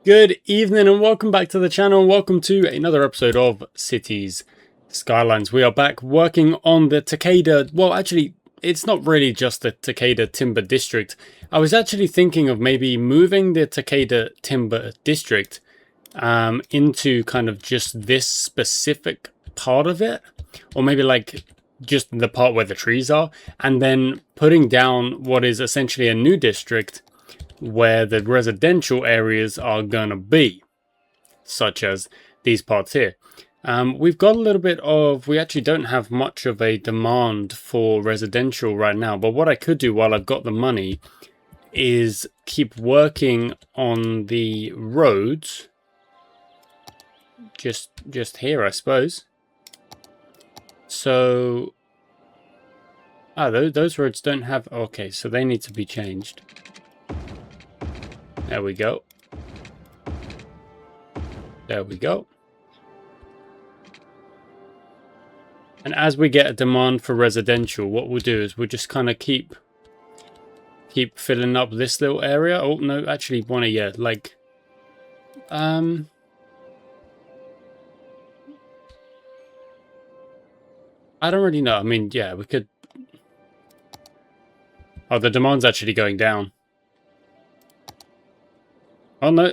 Good evening and welcome back to the channel. Welcome to another episode of Cities Skylines. We are back working on the Takeda. Well, actually, it's not really just the Takeda Timber District. I was actually thinking of maybe moving the Takeda Timber District into kind of just this specific part of it. Or maybe like just the part where the trees are. And then putting down what is essentially a new district where the residential areas are gonna be, such as these parts here. We've got a little bit of, we actually don't have much of a demand for residential right now, but what I could do while I've got the money is keep working on the roads, just here, I suppose. So, those roads don't have, okay, so they need to be changed. There we go. There we go. And as we get a demand for residential, what we'll do is we'll just kind of keep filling up this little area. Oh, no, actually, like... I don't really know. I mean, yeah, we could... Oh, the demand's actually going down. Oh, no.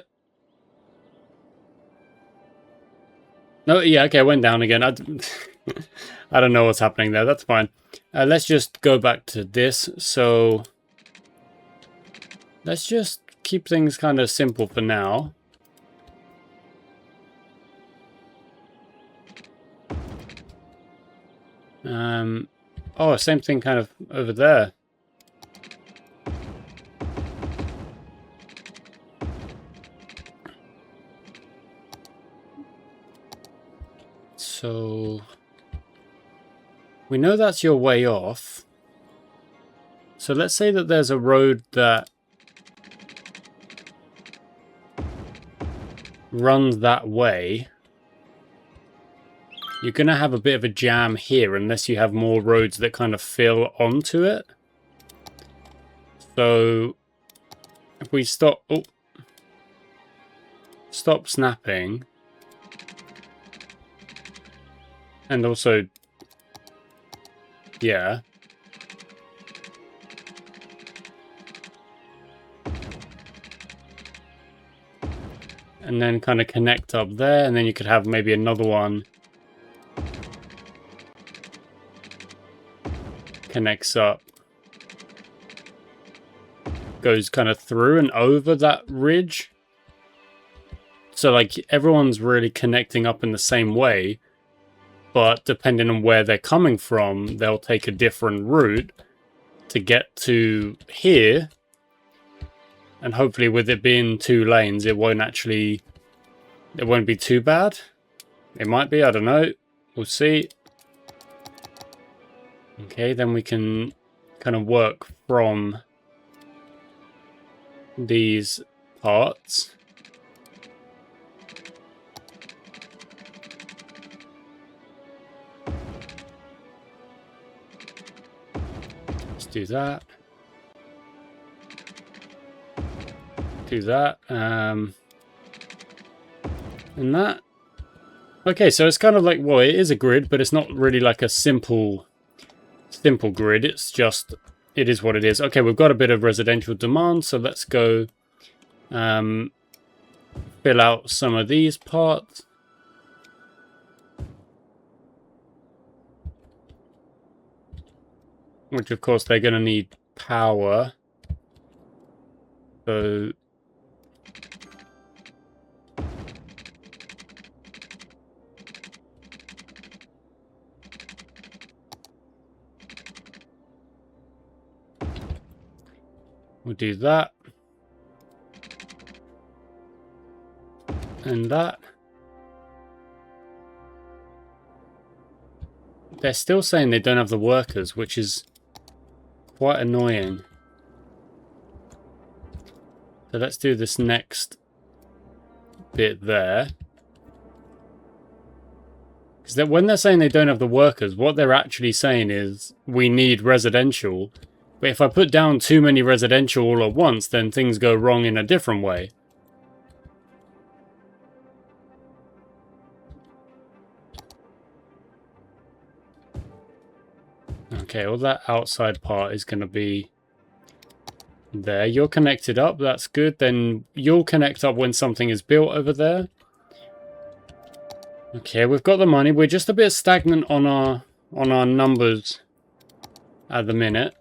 No, yeah, okay, I went down again. I don't know what's happening there. That's fine. Let's just go back to this. So, let's just keep things kind of simple for now. Oh, same thing kind of over there. So, we know that's your way off. So let's say that there's a road that runs that way. You're going to have a bit of a jam here unless you have more roads that kind of fill onto it. So, if we stop snapping. And also, yeah. And then kind of connect up there, and then you could have maybe another one. Connects up. Goes kind of through and over that ridge. So like everyone's really connecting up in the same way. But depending on where they're coming from, they'll take a different route to get to here. And hopefully with it being 2 lanes, it won't be too bad. It might be, I don't know. We'll see. Okay, then we can kind of work from these parts. Do that. Do that. And that. Okay, so it's kind of like, well, it is a grid, but it's not really like a simple grid. It's just, it is what it is. Okay, we've got a bit of residential demand, so let's go fill out some of these parts. Which, of course, they're going to need power. So... we'll do that. And that. They're still saying they don't have the workers, which is quite annoying. So let's do this next bit there. Because when they're saying they don't have the workers, what they're actually saying is we need residential. But if I put down too many residential all at once, then things go wrong in a different way. Okay, well that outside part is going to be there. You're connected up, that's good. Then you'll connect up when something is built over there. Okay, we've got the money. We're just a bit stagnant on our numbers at the minute.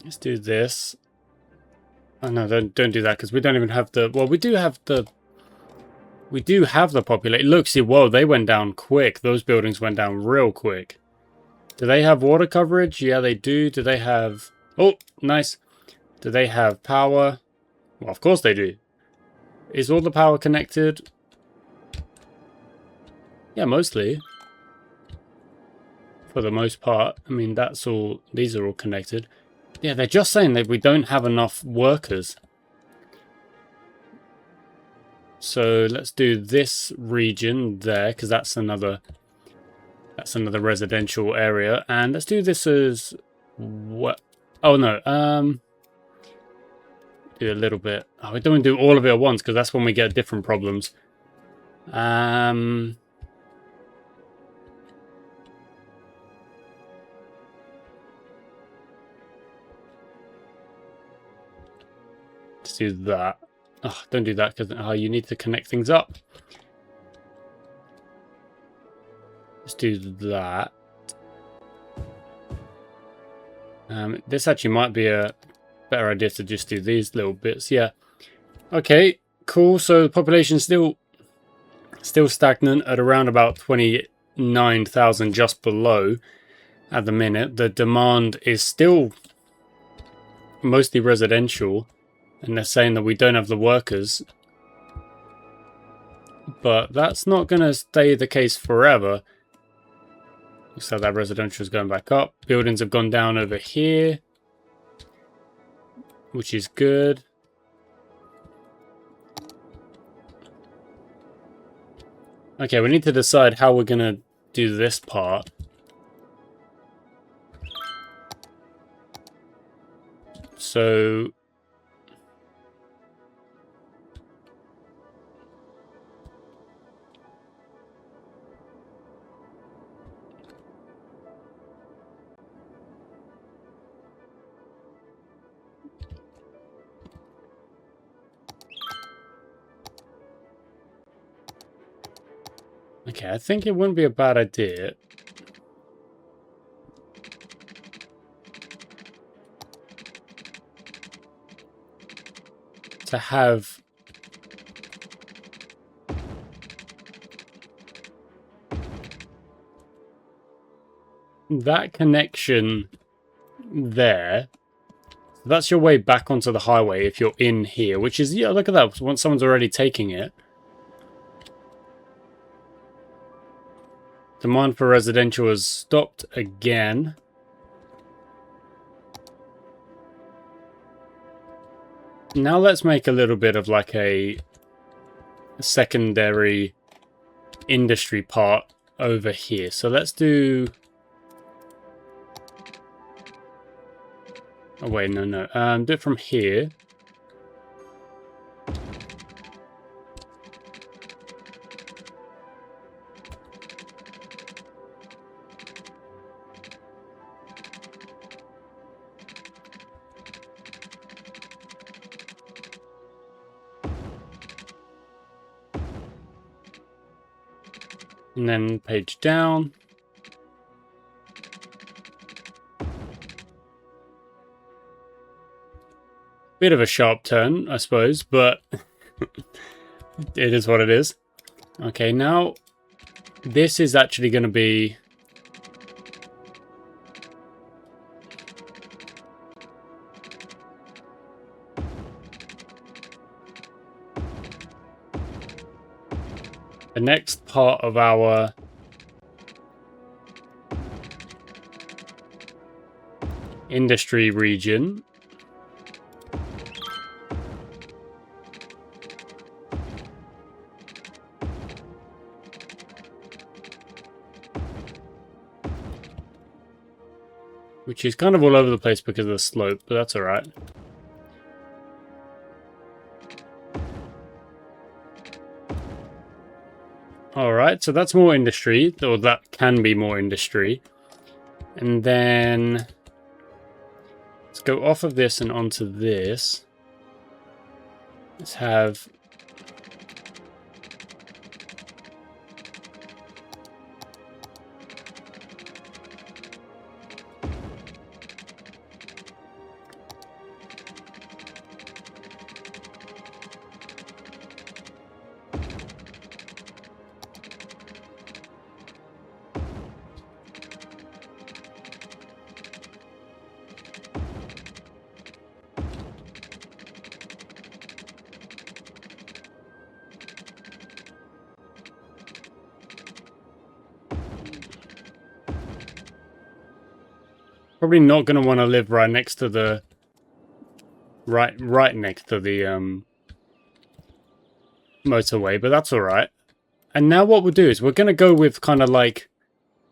Let's do this. Oh no, don't do that, because we don't even have the... Well, we do have the population. Look, see, whoa, they went down quick. Those buildings went down real quick. Do they have water coverage? Yeah, they do. Do they have... Oh, nice. Do they have power? Well, of course they do. Is all the power connected? Yeah, mostly. For the most part. I mean, that's all... These are all connected. Yeah, they're just saying that we don't have enough workers. So let's do this region there, because that's another residential area. And let's do this as what? Oh no, do a little bit. Oh, we don't want to do all of it at once, because that's when we get different problems. Let's do that. Oh, don't do that, because you need to connect things up. Let's do that. This actually might be a better idea to just do these little bits. Yeah. Okay, cool. So the population's still stagnant at around about 29,000, just below at the minute. The demand is still mostly residential. And they're saying that we don't have the workers. But that's not going to stay the case forever. Looks like that residential is going back up. Buildings have gone down over here, which is good. Okay, we need to decide how we're going to do this part. So... Okay, I think it wouldn't be a bad idea to have that connection there. That's your way back onto the highway if you're in here, which is, yeah, look at that. Once someone's already taking it. Demand for residential has stopped again. Now let's make a little bit of like a secondary industry part over here. So let's do... Oh wait, no. Do it from here. And then page down. Bit of a sharp turn, I suppose, but it is what it is. Okay, now this is actually going to be... the next part of our industry region. Which is kind of all over the place because of the slope, but that's alright. Alright, so that's more industry, or that can be more industry. And then let's go off of this and onto this. Let's have... Probably not going to want to live right next to the... Right next to the motorway, but that's alright. And now what we'll do is we're going to go with kind of like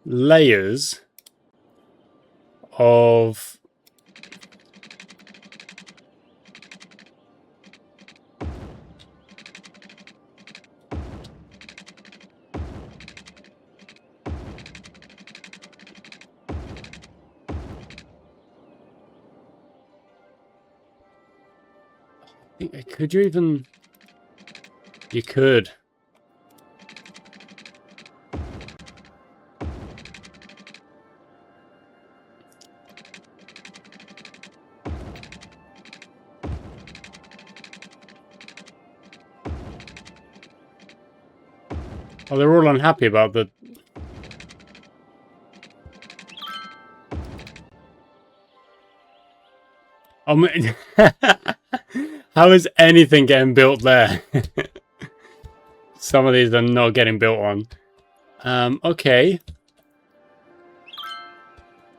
layers of... Could you even... You could. Oh, they're all unhappy about the... Oh, man. How is anything getting built there? Some of these are not getting built on. Okay.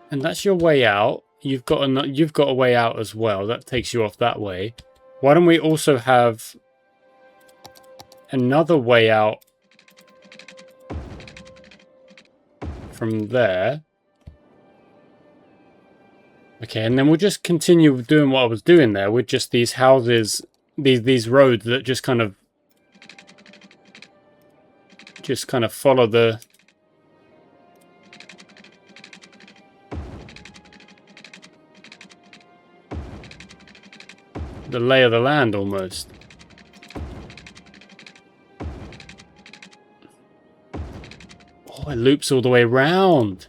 And that's your way out. You've got a way out as well. That takes you off that way. Why don't we also have another way out from there? Okay, and then we'll just continue doing what I was doing there with just these houses, these roads that just kind of follow the lay of the land almost. Oh, it loops all the way around.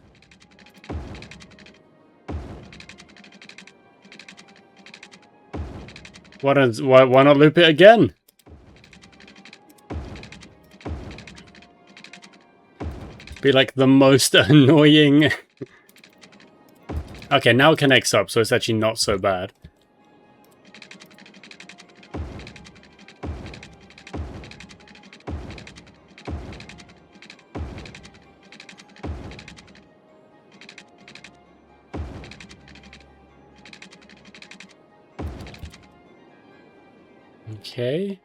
Why not loop it again? Be like the most annoying. Okay, now it connects up, so it's actually not so bad. Okay.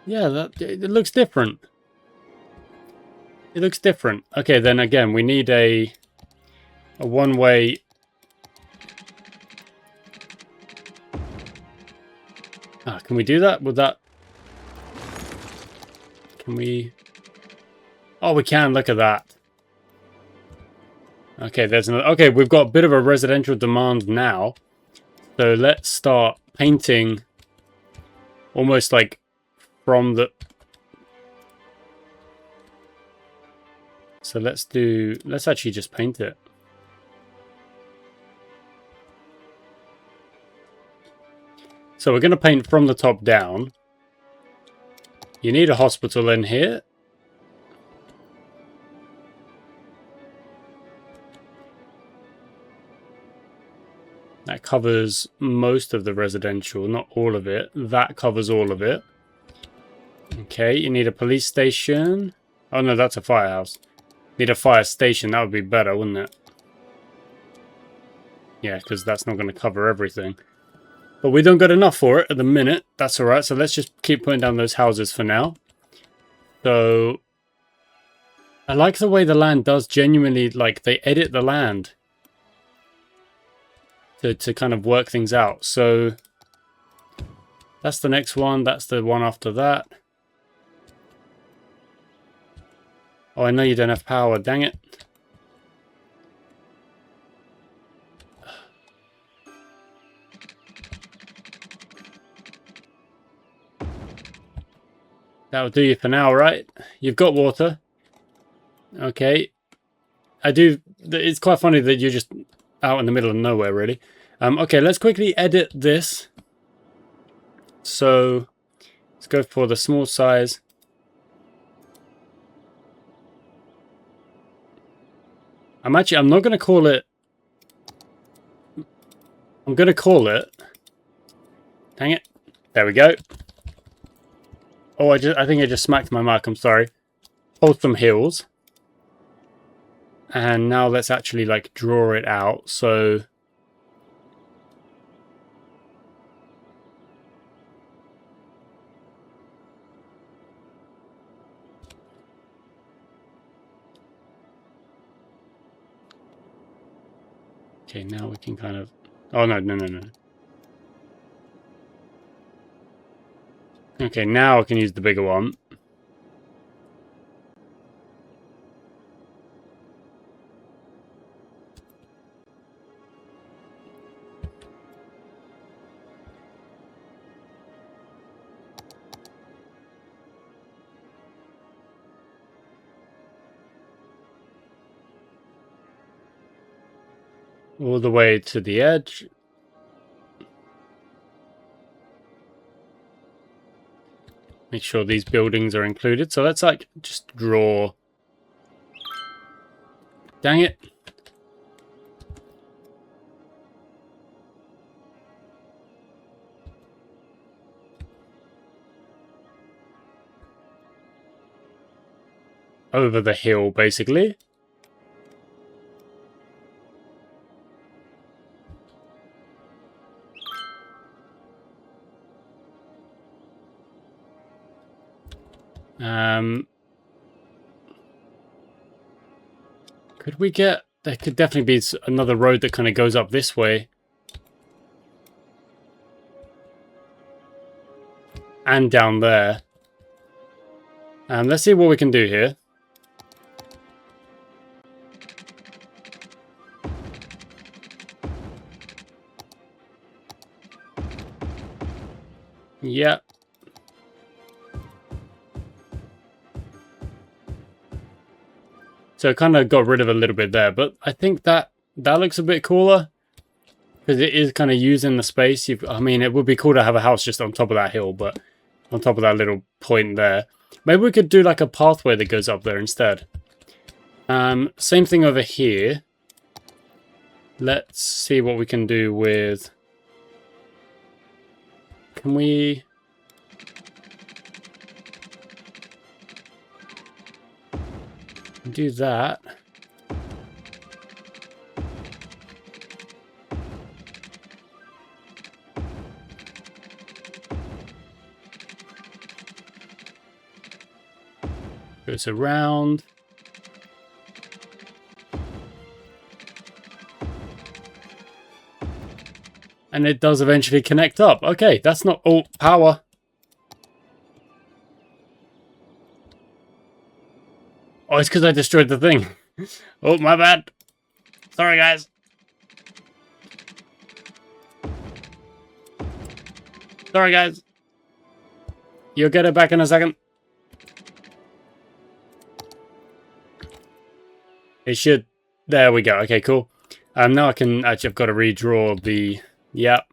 Yeah, it looks different. It looks different. Okay, then again, we need a one-way. Ah, can we do that? Would that... Can we... Oh, we can. Look at that. Okay, there's another... Okay, we've got a bit of a residential demand now. So let's start painting almost like from the... So let's actually just paint it. So we're going to paint from the top down. You need a hospital in here. That covers most of the residential, not all of it. That covers all of it. Okay, you need a police station. Oh no, that's a firehouse. Need a fire station, that would be better, wouldn't it? Yeah, because that's not going to cover everything. But we don't got enough for it at the minute. That's alright, so let's just keep putting down those houses for now. So, I like the way the land does genuinely, like, they edit the land to kind of work things out. So, That's the next one. That's the one after that. Oh, I know you don't have power. Dang it. That'll do you for now, right? You've got water. Okay. It's quite funny that you're just out in the middle of nowhere, really. Okay, let's quickly edit this. So, let's go for the small size. I'm not going to call it... I'm going to call it... Dang it. There we go. Oh, I think I just smacked my mark. I'm sorry. Wholesome Hills. And now let's actually, like, draw it out. So... Okay, now we can kind of... Oh, no. Okay, now I can use the bigger one. All the way to the edge. Make sure these buildings are included. So let's like just draw. Dang it. Over the hill, basically. Could we get... There could definitely be another road that kind of goes up this way. And down there. Let's see what we can do here. Yeah. So it kind of got rid of a little bit there, but I think that looks a bit cooler because it is kind of using the space. I mean, it would be cool to have a house just on top of that hill, but on top of that little point there. Maybe we could do like a pathway that goes up there instead. Same thing over here. Let's see what we can do with... Can we... do that. Goes around. And it does eventually connect up. Okay, that's not all power. Oh, it's because I destroyed the thing. Oh, my bad. Sorry, guys. Sorry, guys. You'll get it back in a second. It should... There we go. Okay, cool. Now I can... Actually, I've got to redraw the... Yep.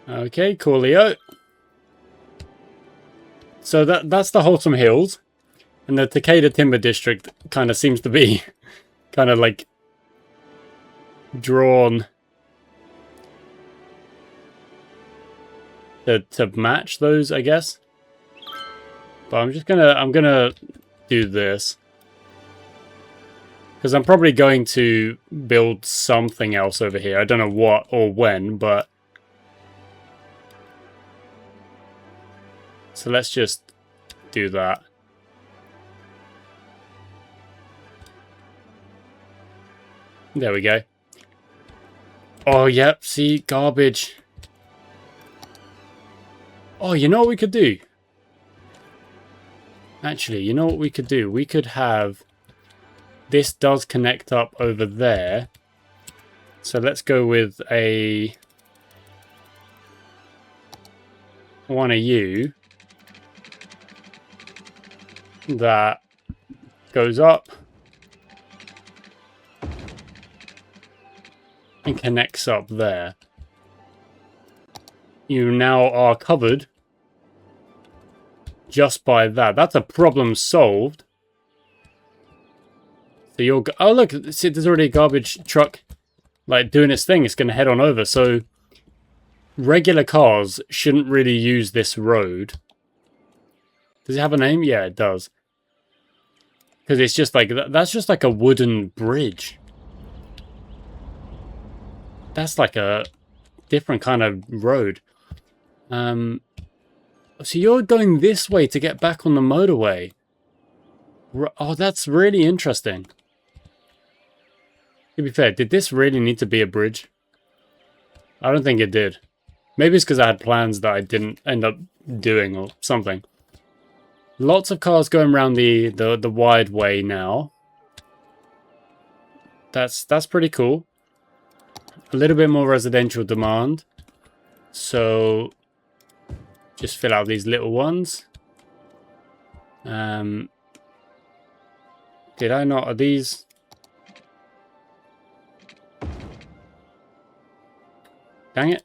Okay, coolio. So that's the Wholesome Hills. And the Takeda Timber District kind of seems to be kind of like drawn to match those, I guess. But I'm gonna do this. Because I'm probably going to build something else over here. I don't know what or when, but So let's just do that. There we go. Oh, yep. See, garbage. Oh, you know what we could do? Actually, you know what we could do? We could have... This does connect up over there. So let's go with a... one of you. That goes up. And connects up there. You now are covered just by that. That's a problem solved. So you're... Oh, look. See, there's already a garbage truck like doing its thing. It's going to head on over. So regular cars shouldn't really use this road. Does it have a name? Yeah, it does. Because it's just like... That's just like a wooden bridge. That's like a different kind of road. So you're going this way to get back on the motorway. Oh, that's really interesting. To be fair, did this really need to be a bridge? I don't think it did. Maybe it's because I had plans that I didn't end up doing or something. Lots of cars going around the wide way now. That's pretty cool. A little bit more residential demand. So just fill out these little ones. Did I not? Are these? Dang it.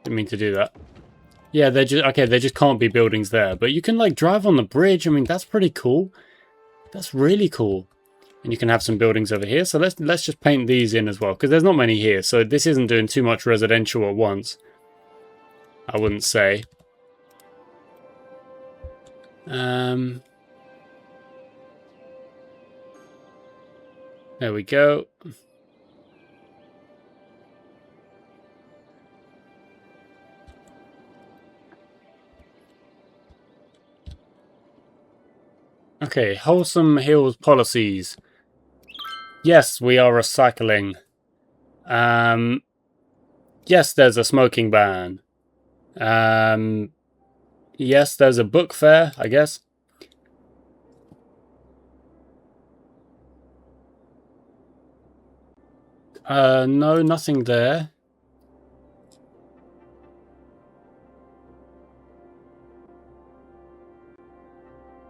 Didn't mean to do that. Yeah, they're just... Okay, there just can't be buildings there. But you can, like, drive on the bridge. I mean, that's pretty cool. That's really cool. And you can have some buildings over here. So let's just paint these in as well. Because there's not many here. So this isn't doing too much residential at once. I wouldn't say. There we go. Okay, Wholesomeville policies. Yes, we are recycling. Yes, there's a smoking ban. Yes, there's a book fair, I guess. No, nothing there.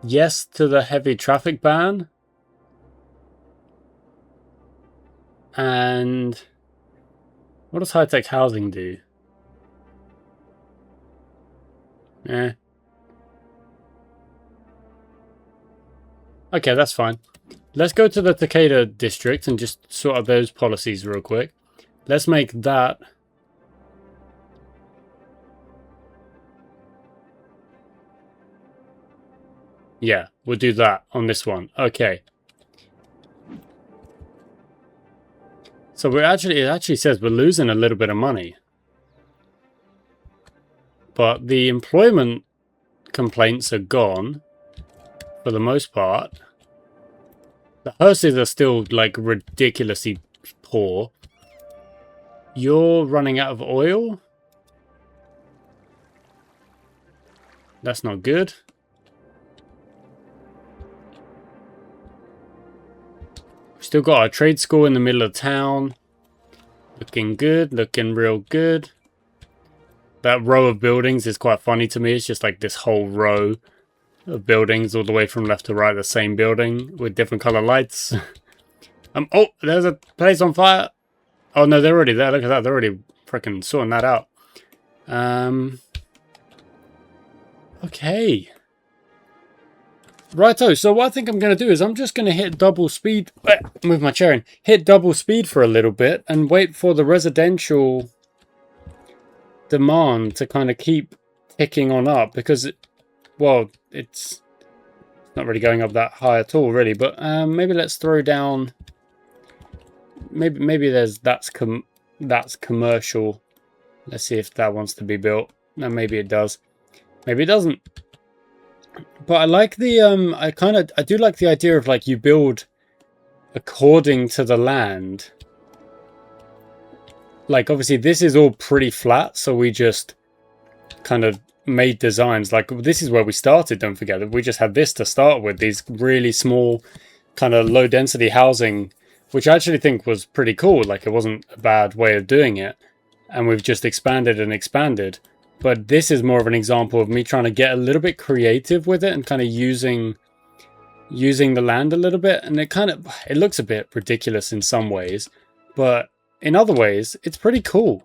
Yes to the heavy traffic ban. And what does high-tech housing do? Eh. Okay, that's fine. Let's go to the Takeda district and just sort out those policies real quick. Let's make that... Yeah, we'll do that on this one. Okay. So it actually says we're losing a little bit of money. But the employment complaints are gone for the most part. The hearses are still like ridiculously poor. You're running out of oil? That's not good. Still got our trade school in the middle of town. Looking good, looking real good. That row of buildings is quite funny to me. It's just like this whole row of buildings all the way from left to right, the same building with different color lights. Oh, there's a place on fire. Oh no, they're already there. Look at that. They're already freaking sorting that out. Okay. Righto, so what I think I'm going to do is I'm just going to hit double speed. Move my chair in. Hit double speed for a little bit and wait for the residential demand to kind of keep ticking on up because, well, it's not really going up that high at all, really. But maybe let's throw down. Maybe there's that's commercial. Let's see if that wants to be built. No, maybe it does. Maybe it doesn't. But I like the I do like the idea of like you build according to the land. Like obviously this is all pretty flat, so we just kind of made designs. Like this is where we started, don't forget that we just had this to start with, these really small kind of low density housing, which I actually think was pretty cool. Like it wasn't a bad way of doing it, and we've just expanded and expanded. But this is more of an example of me trying to get a little bit creative with it and kind of using the land a little bit. And it looks a bit ridiculous in some ways, but in other ways it's pretty cool.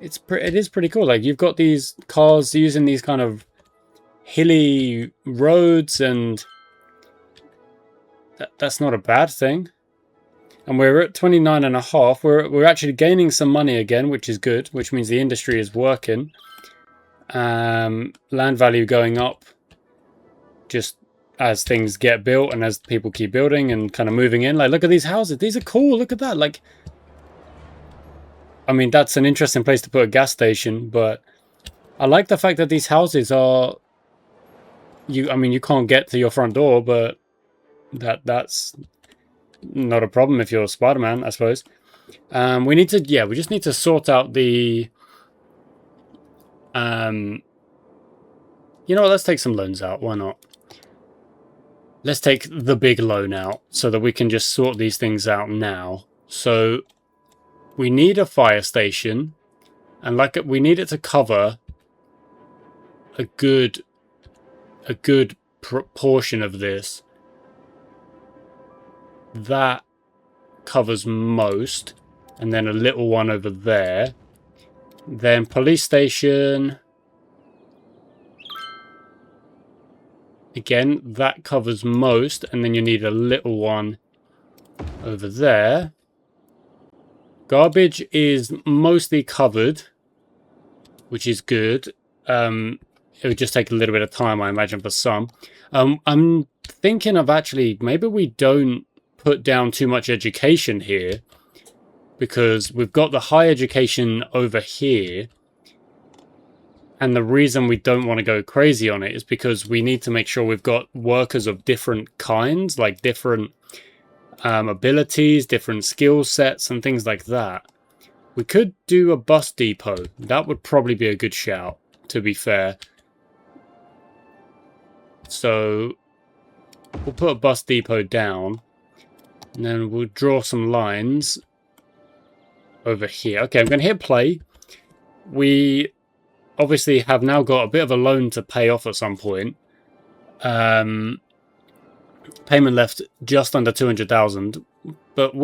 It is pretty cool. Like you've got these cars using these kind of hilly roads, and that's not a bad thing. And we're at 29.5. We're actually gaining some money again, which is good, which means the industry is working. Land value going up just as things get built and as people keep building and kind of moving in. Like, look at these houses. These are cool. Look at that. Like, I mean, that's an interesting place to put a gas station, but I like the fact that these houses are... I mean, you can't get to your front door, but that's not a problem if you're Spider-Man, I suppose. We just need to sort out the... you know what, let's take some loans out. Why not? Let's take the big loan out so that we can just sort these things out now. So we need a fire station, and like we need it to cover a good portion of this. That covers most, and then a little one over there. Then police station. Again, that covers most, and then you need a little one over there. Garbage is mostly covered, which is good. It would just take a little bit of time, I imagine, for some. I'm thinking of actually, maybe we don't put down too much education here, because we've got the high education over here. And the reason we don't want to go crazy on it is because we need to make sure we've got workers of different kinds, like different abilities, different skill sets, and things like that. We could do a bus depot. That would probably be a good shout, to be fair. So we'll put a bus depot down, and then we'll draw some lines over here. Okay, I'm going to hit play. We obviously have now got a bit of a loan to pay off at some point. Payment left just under 200,000, but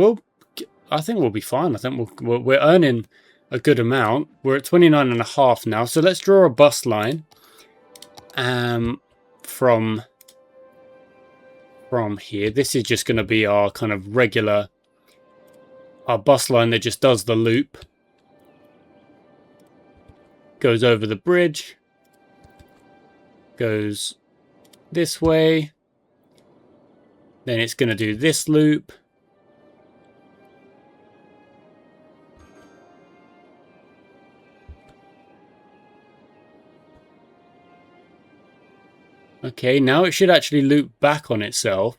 I think we'll be fine. I think we're earning a good amount. We're at 29.5 now, so let's draw a bus line from here. This is just going to be our kind of regular bus line that just does the loop. Goes over the bridge, goes this way, then it's going to do this loop, okay, now it should actually loop back on itself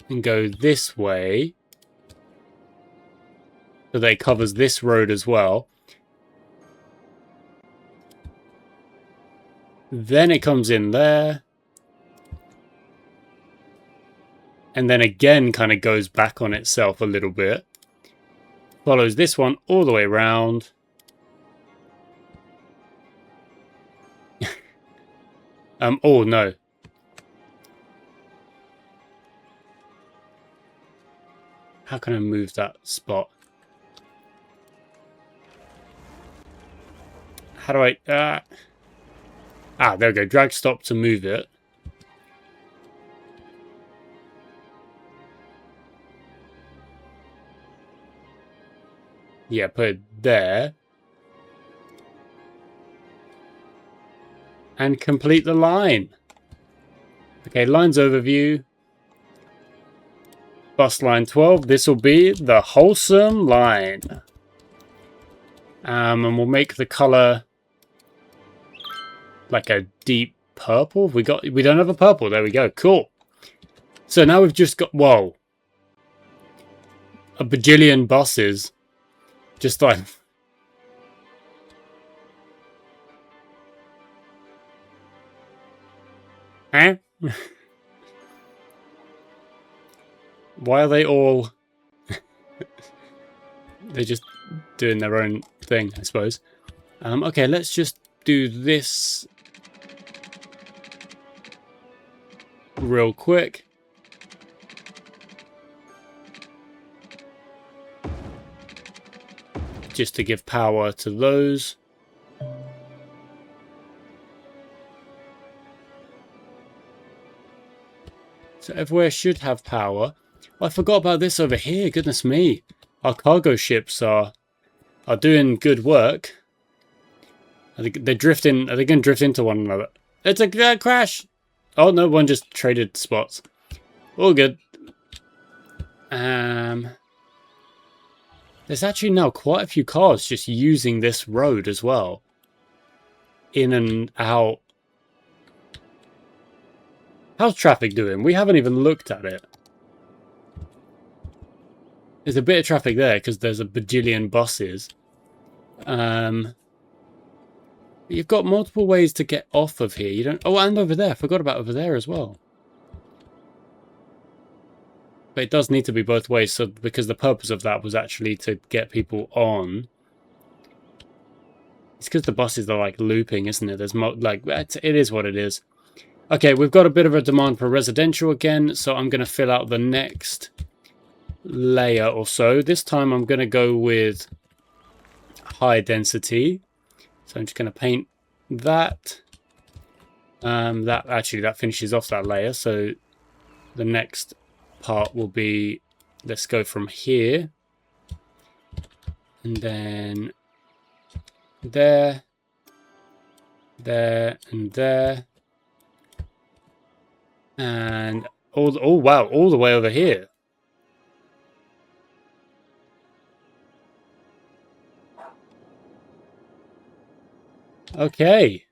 and go this way, so that it covers this road as well. Then it comes in there. And then again kind of goes back on itself a little bit. Follows this one all the way around. Oh no. How can I move that spot? How do I... there we go. Drag stop to move it. Yeah, put it there. And complete the line. Okay, lines overview. Bus line 12. This will be the Wholesome line. And we'll make the color like a deep purple. We don't have a purple. There we go. Cool. So now we've just got, whoa, a bajillion buses. Just like, eh? Why are they all... They're just doing their own thing, I suppose. Okay, let's just do this real quick. Just to give power to those. So everywhere should have power. Oh, I forgot about this over here. Goodness me. Our cargo ships are doing good work. Are they drifting? Are they going to drift into one another? It's a crash. Oh no, one just traded spots. All good. There's actually now quite a few cars just using this road as well. In and out. How's traffic doing? We haven't even looked at it. There's a bit of traffic there because there's a bajillion buses. You've got multiple ways to get off of here. You don't... Oh, and over there. I forgot about over there as well. But it does need to be both ways, so because the purpose of that was actually to get people on. It's because the buses are like looping, isn't it? There's like it is what it is. Okay, we've got a bit of a demand for residential again, so I'm going to fill out the next layer or so. This time I'm going to go with high density. So I'm just going to paint that. That finishes off that layer. So the next part will be, let's go from here and then there, and there, and oh wow, all the way over here. Okay.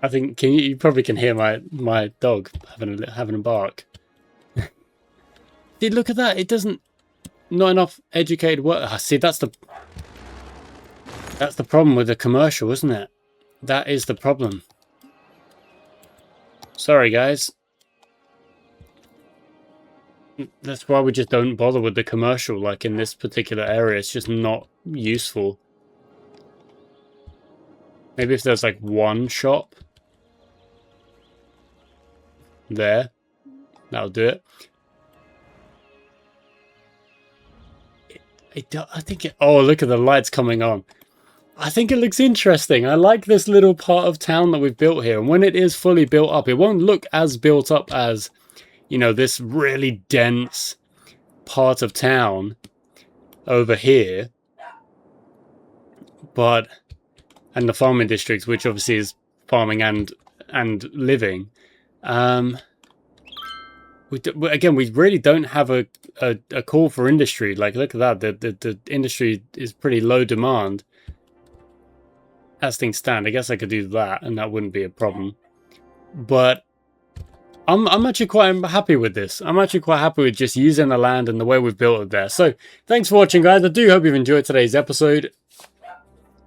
I think you probably can hear my dog having a bark. See, look at that. It doesn't, not enough educated work. See, that's the problem with the commercial, isn't it? That is the problem. Sorry, guys. That's why we just don't bother with the commercial, like in this particular area. It's just not useful. Maybe if there's like one shop there, that'll do it. I think it... Oh, look at the lights coming on. I think it looks interesting. I like this little part of town that we've built here. And when it is fully built up, it won't look as built up as, you know, this really dense part of town over here. But, and the farming district, which obviously is farming and living. Again, we really don't have a call for industry. Like, look at that. The industry is pretty low demand. As things stand, I guess I could do that, and that wouldn't be a problem. But I'm actually quite happy with this. I'm actually quite happy with just using the land and the way we've built it there. So, thanks for watching, guys. I do hope you've enjoyed today's episode.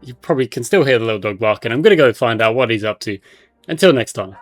You probably can still hear the little dog barking. I'm going to go find out what he's up to. Until next time.